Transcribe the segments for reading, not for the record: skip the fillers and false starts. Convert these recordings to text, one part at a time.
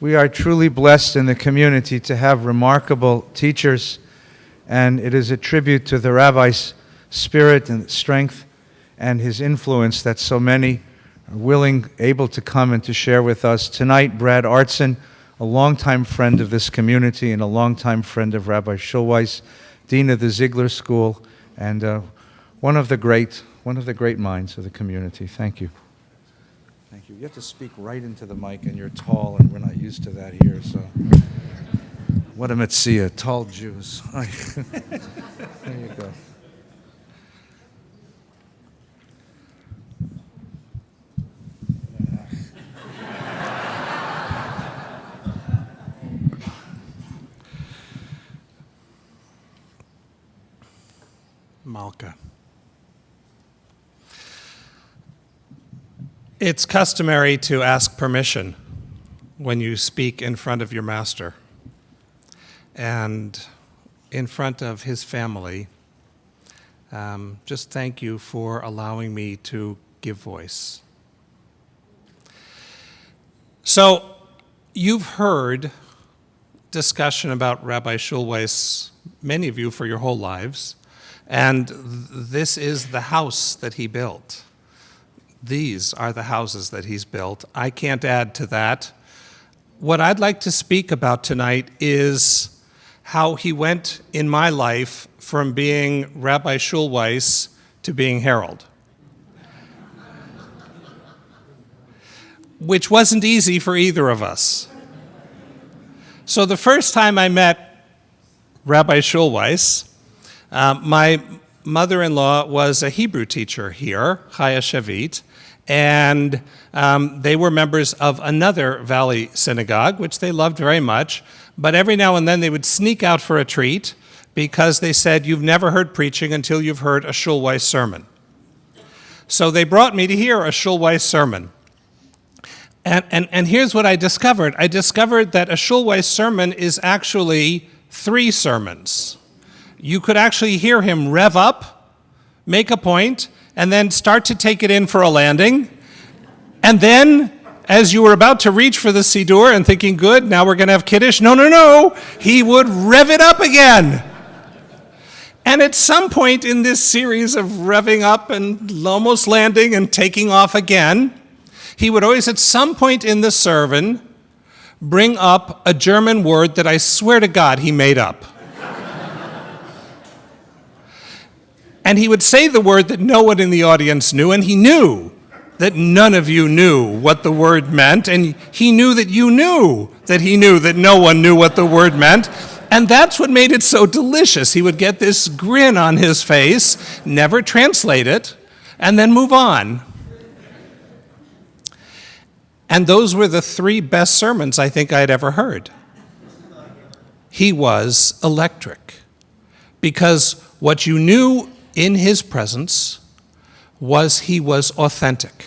We are truly blessed in the community to have remarkable teachers, and it is a tribute to the rabbi's spirit and strength and his influence that so many are willing, able to come and to share with us. Tonight, Brad Artson, a longtime friend of this community and a longtime friend of Rabbi Schulweis, Dean of the Ziegler School, and one of the great minds of the community. Thank you. Thank you. You have to speak right into the mic, and you're tall, and we're not used to that here, so. What a mitzvah, tall Jews. There you go. Malka. It's customary to ask permission when you speak in front of your master and in front of his family. Just thank you for allowing me to give voice. So, you've heard discussion about Rabbi Schulweis, many of you for your whole lives, and this is the house that he built. These are the houses that he's built. I can't add to that. What I'd like to speak about tonight is how he went in my life from being Rabbi Schulweis to being Harold, which wasn't easy for either of us. So the first time I met Rabbi Schulweis, my mother-in-law was a Hebrew teacher here, Chaya Shavit, and they were members of another Valley synagogue, which they loved very much, but every now and then they would sneak out for a treat because they said, you've never heard preaching until you've heard a Schulweis sermon. So they brought me to hear a Schulweis sermon. And here's what I discovered. I discovered that a Schulweis sermon is actually 3 sermons. You could actually hear him rev up, make a point, and then start to take it in for a landing. And then, as you were about to reach for the Siddur and thinking, good, now we're going to have Kiddush, no, he would rev it up again. And at some point in this series of revving up and almost landing and taking off again, he would always, at some point in the sermon, bring up a German word that I swear to God he made up. And he would say the word that no one in the audience knew, and he knew that none of you knew what the word meant, and he knew that you knew that he knew that no one knew what the word meant, and that's what made it so delicious. He would get this grin on his face, never translate it, and then move on. And those were the 3 best sermons I think I'd ever heard. He was electric, because what you knew in his presence was he was authentic.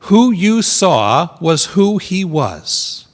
Who you saw was who he was.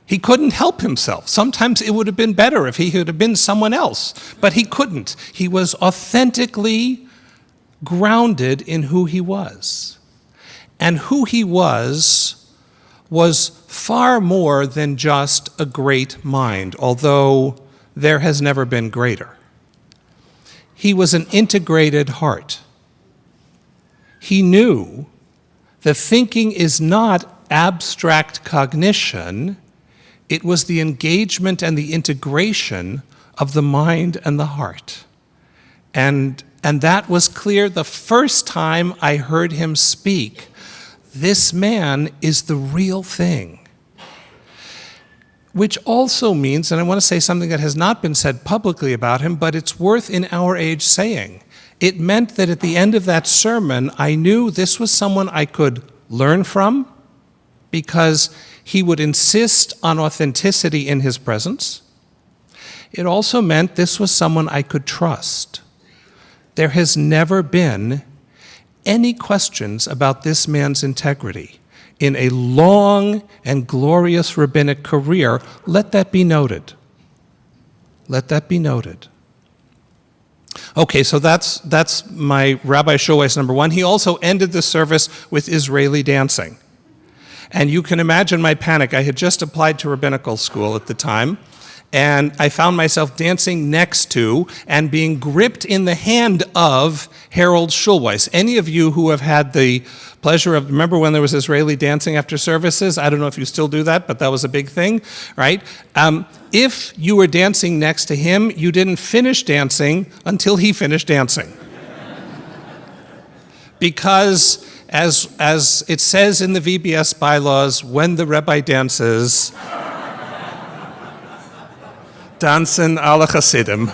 He couldn't help himself. Sometimes it would have been better if he had have been someone else, but he couldn't. He was authentically grounded in who he was. And who he was far more than just a great mind, although there has never been greater. He was an integrated heart. He knew that thinking is not abstract cognition, it was the engagement and the integration of the mind and the heart. And that was clear the first time I heard him speak. This man is the real thing. Which also means, and I want to say something that has not been said publicly about him, but it's worth in our age saying. It meant that at the end of that sermon, I knew this was someone I could learn from because he would insist on authenticity in his presence. It also meant this was someone I could trust. There has never been any questions about this man's integrity. In a long and glorious rabbinic career, let that be noted. Let that be noted. Okay, so that's my Rabbi Schulweis number 1. He also ended the service with Israeli dancing. And you can imagine my panic. I had just applied to rabbinical school at the time, and I found myself dancing next to and being gripped in the hand of Harold Schulweis. Any of you who have had the pleasure of, remember when there was Israeli dancing after services? I don't know if you still do that, but that was a big thing, right? If you were dancing next to him, you didn't finish dancing until he finished dancing. Because as it says in the VBS bylaws, when the Rebbe dances, Tanzen alle Chassidim.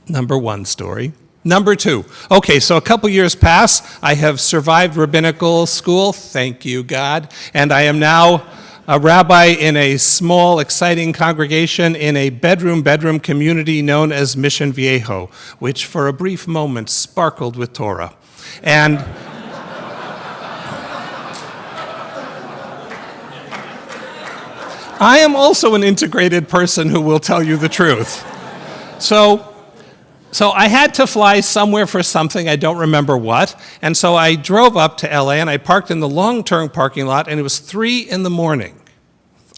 Number one story. Number two. Okay, so a couple years pass. I have survived rabbinical school, thank you, God, and I am now a rabbi in a small, exciting congregation in a bedroom community known as Mission Viejo, which for a brief moment sparkled with Torah. And I am also an integrated person who will tell you the truth. So I had to fly somewhere for something, I don't remember what, and so I drove up to LA and I parked in the long-term parking lot, and it was 3 in the morning.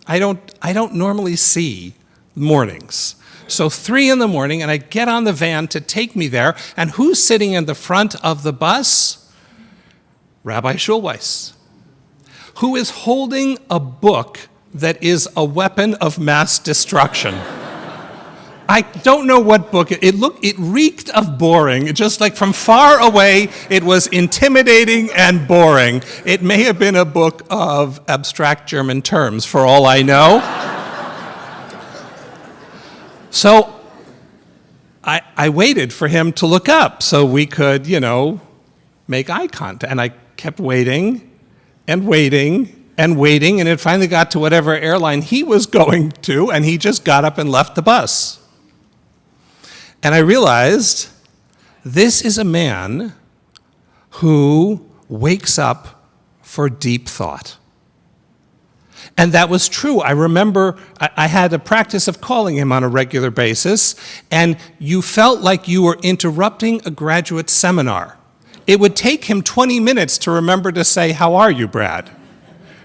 I don't normally see mornings. So 3 in the morning, and I get on the van to take me there, and who's sitting in the front of the bus? Rabbi Schulweis, who is holding a book that is a weapon of mass destruction. I don't know what book it reeked of boring. It just like from far away, it was intimidating and boring. It may have been a book of abstract German terms, for all I know. So I waited for him to look up so we could, make eye contact. And I kept waiting and waiting and waiting, and it finally got to whatever airline he was going to, and he just got up and left the bus. And I realized this is a man who wakes up for deep thought. And that was true. I remember I had a practice of calling him on a regular basis, and you felt like you were interrupting a graduate seminar. It would take him 20 minutes to remember to say, "How are you, Brad?"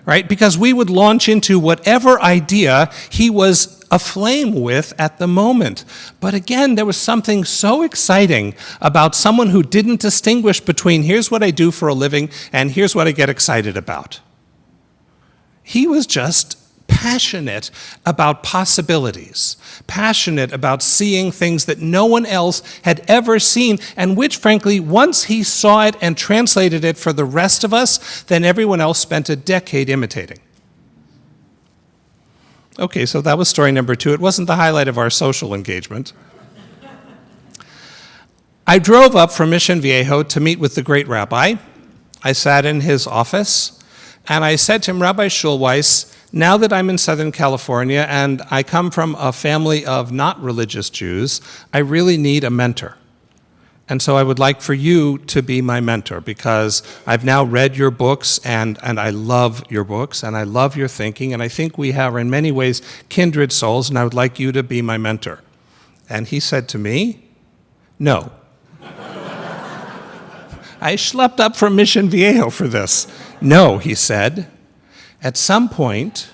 Right? Because we would launch into whatever idea he was aflame with at the moment. But again, there was something so exciting about someone who didn't distinguish between here's what I do for a living and here's what I get excited about. He was just passionate about possibilities, passionate about seeing things that no one else had ever seen, and which, frankly, once he saw it and translated it for the rest of us, then everyone else spent a decade imitating. Okay, so that was story number 2. It wasn't the highlight of our social engagement. I drove up from Mission Viejo to meet with the great rabbi. I sat in his office, and I said to him, "Rabbi Schulweis, now that I'm in Southern California and I come from a family of not religious Jews, I really need a mentor. And so I would like for you to be my mentor, because I've now read your books and I love your books and I love your thinking, and I think we have in many ways kindred souls, and I would like you to be my mentor." And he said to me, "No." I schlepped up from Mission Viejo for this. "No," he said. "At some point,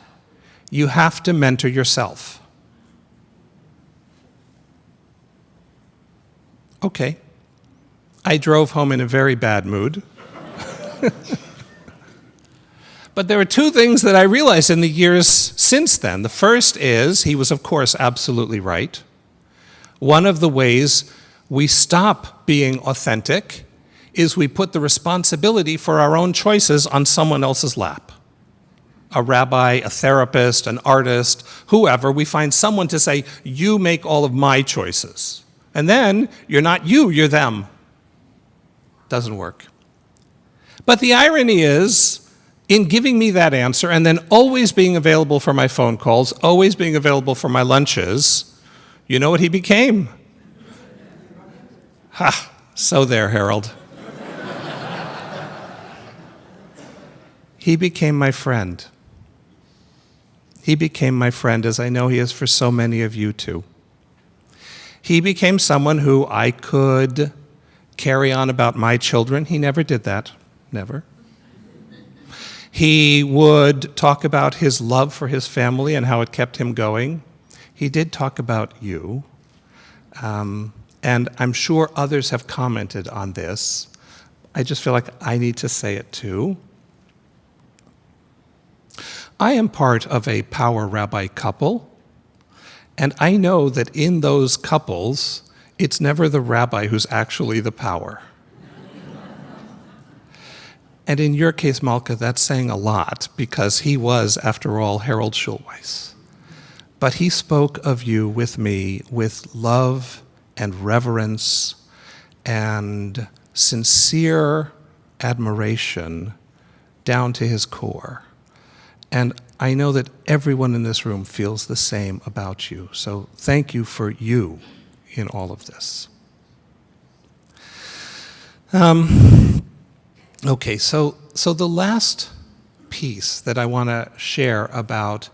you have to mentor yourself." Okay. I drove home in a very bad mood. But there are 2 things that I realized in the years since then. The first is, he was, of course, absolutely right. One of the ways we stop being authentic is we put the responsibility for our own choices on someone else's lap. A rabbi, a therapist, an artist, whoever, we find someone to say, "You make all of my choices." And then you're not you, you're them. Doesn't work. But the irony is, in giving me that answer and then always being available for my phone calls, always being available for my lunches, you know what he became? Ha, so there, Harold. He became my friend. He became my friend, as I know he is for so many of you too. He became someone who I could carry on about my children. He never did that. Never. He would talk about his love for his family and how it kept him going. He did talk about you. And I'm sure others have commented on this. I just feel like I need to say it too. I am part of a power rabbi couple, and I know that in those couples, it's never the rabbi who's actually the power. And in your case, Malka, that's saying a lot, because he was, after all, Harold Schulweis. But he spoke of you with me with love and reverence and sincere admiration down to his core. And I know that everyone in this room feels the same about you. So thank you for you in all of this. Okay, so the last piece that I want to share about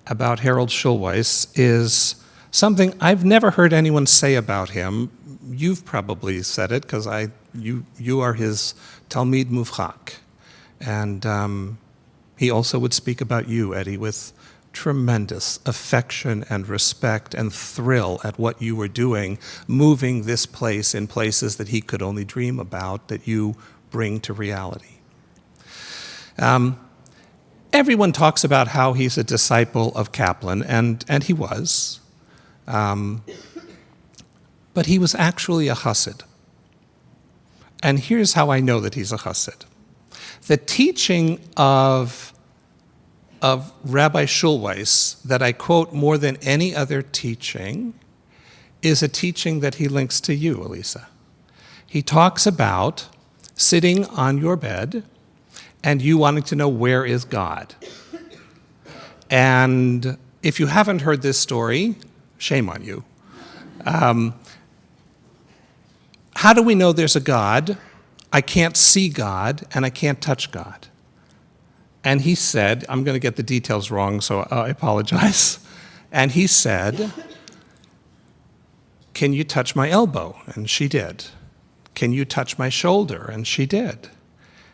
Harold Schulweis is something I've never heard anyone say about him. You've probably said it, because you are his Talmid Muvchak. And he also would speak about you, Eddie, with tremendous affection and respect and thrill at what you were doing, moving this place in places that he could only dream about, that you bring to reality. Everyone talks about how he's a disciple of Kaplan, and he was. But he was actually a chassid. And here's how I know that he's a chassid. The teaching of Rabbi Schulweis that I quote more than any other teaching is a teaching that he links to you, Elisa. He talks about sitting on your bed and you wanting to know, where is God? And if you haven't heard this story, shame on you. How do we know there's a God? I can't see God and I can't touch God. And he said, I'm going to get the details wrong, so I apologize. And he said, can you touch my elbow? And she did. Can you touch my shoulder? And she did.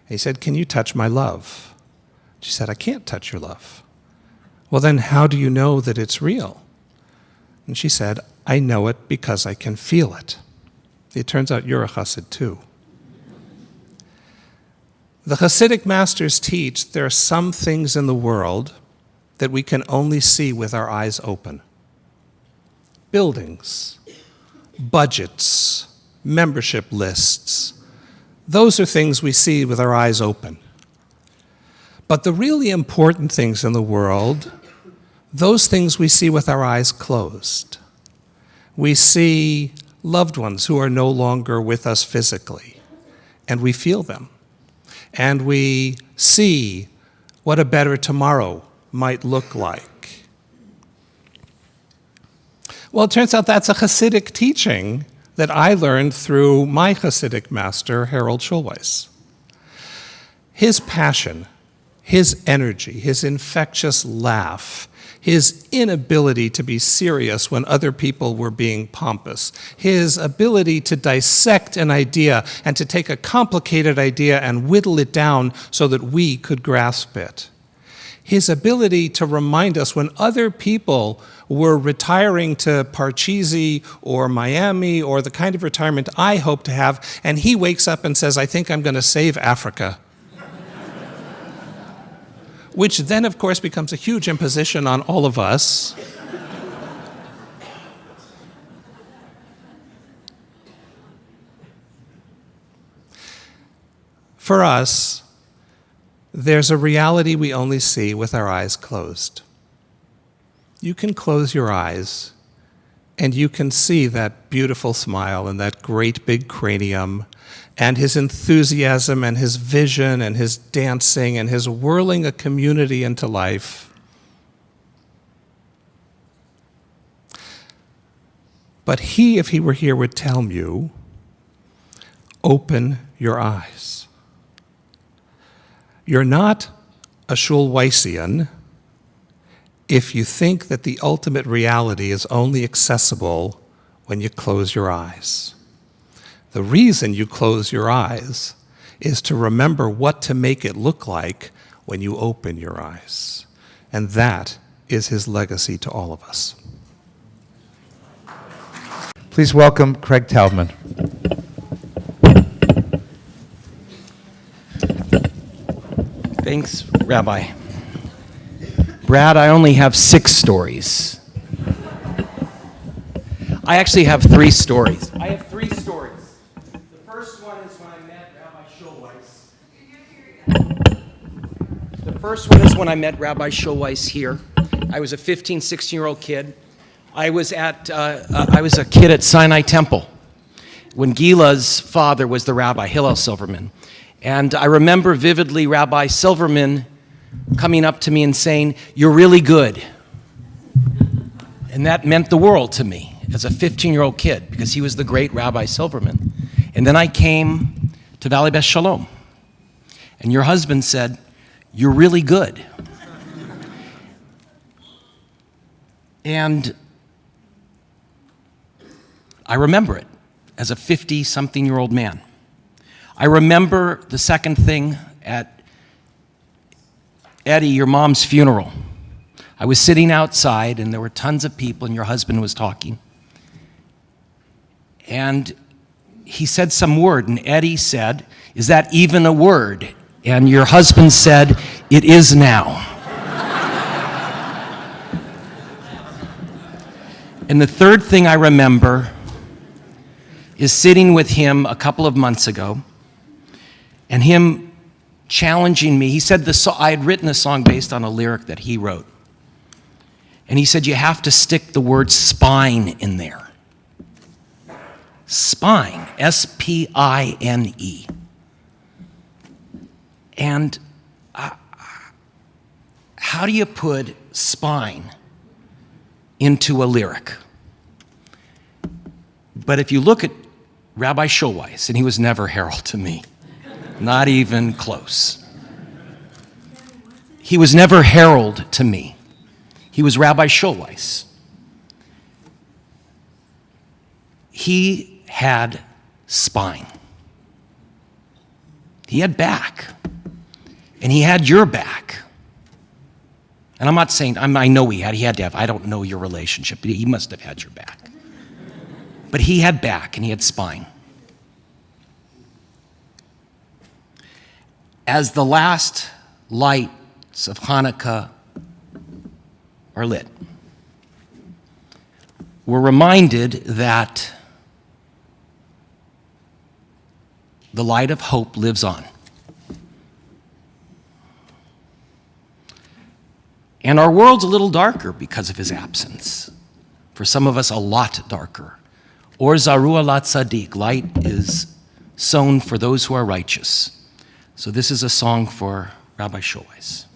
He said, can you touch my love? She said, I can't touch your love. Well, then how do you know that it's real? And she said, I know it because I can feel it. It turns out you're a chassid too. The Hasidic masters teach there are some things in the world that we can only see with our eyes open. Buildings, budgets, membership lists. Those are things we see with our eyes open. But the really important things in the world, those things we see with our eyes closed. We see loved ones who are no longer with us physically, and we feel them. And we see what a better tomorrow might look like. Well, it turns out that's a Hasidic teaching that I learned through my Hasidic master, Harold Schulweis. His passion, his energy, his infectious laugh, his inability to be serious when other people were being pompous, his ability to dissect an idea and to take a complicated idea and whittle it down so that we could grasp it, his ability to remind us when other people were retiring to Parcheesi or Miami or the kind of retirement I hope to have, and he wakes up and says, I think I'm going to save Africa. Which then, of course, becomes a huge imposition on all of us. For us, there's a reality we only see with our eyes closed. You can close your eyes, and you can see that beautiful smile and that great big cranium and his enthusiasm and his vision and his dancing and his whirling a community into life. But he, if he were here, would tell you, open your eyes. You're not a Schulweisian if you think that the ultimate reality is only accessible when you close your eyes. The reason you close your eyes is to remember what to make it look like when you open your eyes. And that is his legacy to all of us. Please welcome Craig Taubman. Thanks, Rabbi. Brad, I only have 6 stories. I actually have 3 stories. I have 3 stories. The first one is when I met Rabbi Schulweis. The first one is when I met Rabbi Schulweis here. I was a 15, 16-year-old kid. I was a kid at Sinai Temple when Gila's father was the rabbi, Hillel Silverman. And I remember vividly Rabbi Silverman coming up to me and saying, "You're really good." And that meant the world to me as a 15-year-old kid, because he was the great Rabbi Silverman. And then I came to Valley Beth Shalom, and your husband said, "You're really good." And I remember it as a 50-something-year-old man. I remember the second thing at Eddie, your mom's funeral. I was sitting outside, and there were tons of people, and your husband was talking. And he said some word, and Eddie said, "Is that even a word?" And your husband said, "It is now." And the third thing I remember is sitting with him a couple of months ago, and him challenging me. He said I had written a song based on a lyric that he wrote. And he said, "You have to stick the word spine in there." Spine, S-P-I-N-E. And how do you put spine into a lyric? But if you look at Rabbi Schulweis, and he was never Harold to me, not even close. He was never Harold to me. He was Rabbi Schulweis. He had spine. He had back. And he had your back. And I'm not saying, I know he had to have, I don't know your relationship, but he must have had your back. But he had back and he had spine. As the last lights of Hanukkah are lit, we're reminded that the light of hope lives on. And our world's a little darker because of his absence. For some of us, a lot darker. Or Zaru alat Tzaddik, light is sown for those who are righteous. So this is a song for Rabbi Schulweis.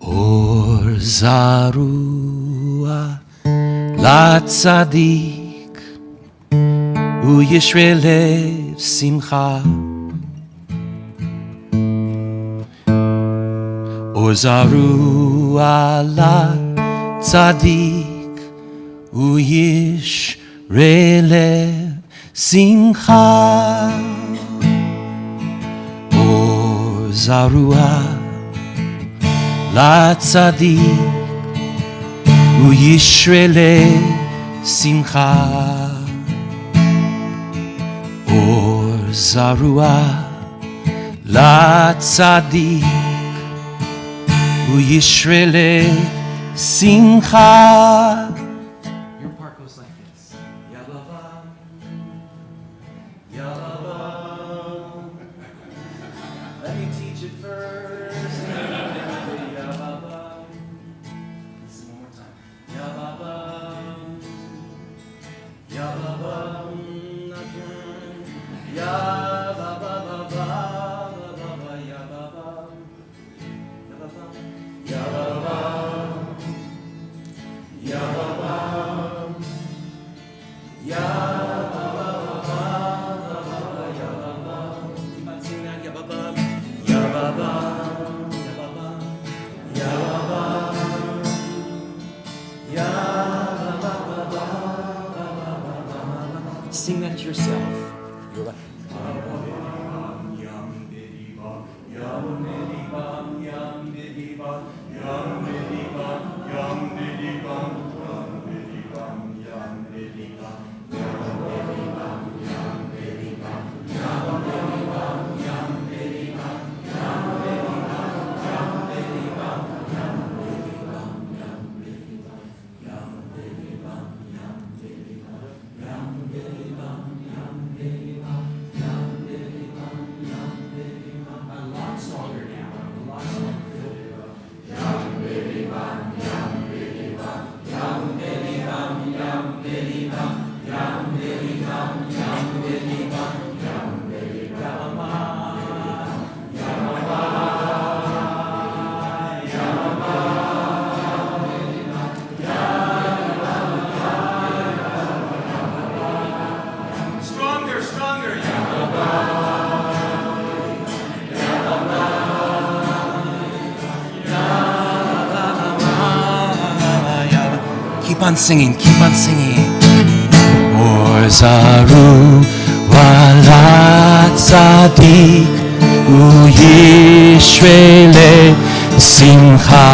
Or Zaru alat Tzaddik, uyishre lev simcha. Or Zaru alat Tzaddik, Uyish relev simcha. Or zarua la tzadik, Uyish relev simcha. Or zarua la tzadik, Uyish relev simcha. Ya sing that to yourself. You're like, keep on singing, keep on singing. Or zaru wala tzadik uyishvele simcha.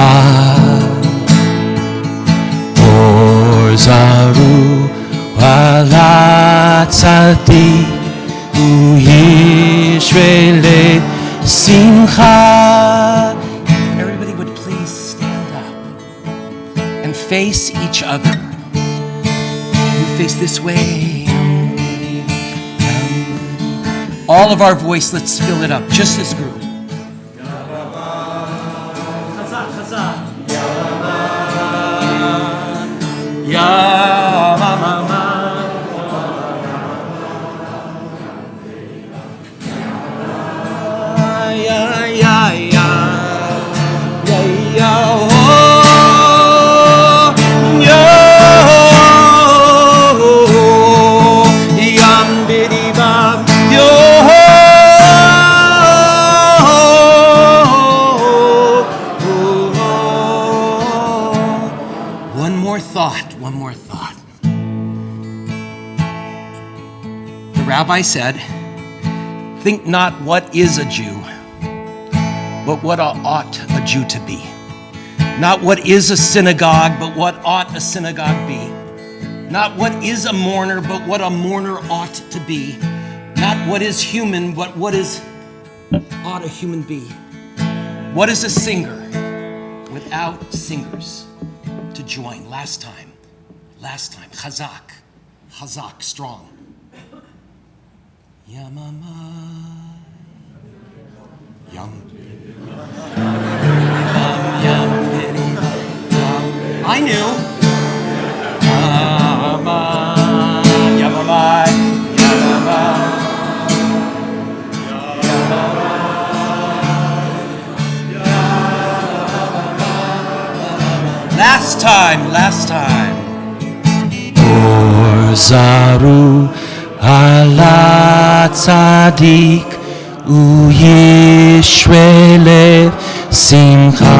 Or zaru wala tzadik uyishvele simcha. Everybody would please stand up and face each other. You face this way. All of our voice, let's fill it up. Just this group. Chazak, chazak. Ya mama. Ya ya ya. Ya ya. One more thought. The rabbi said, think not what is a Jew, but what ought a Jew to be. Not what is a synagogue, but what ought a synagogue be. Not what is a mourner, but what a mourner ought to be. Not what is human, but what ought a human be. What is a singer without singers to join? Last time, chazak, strong. Yamama, yum, I knew. Yamama, Last time. Or zaru ala tzadik uyishvele simcha.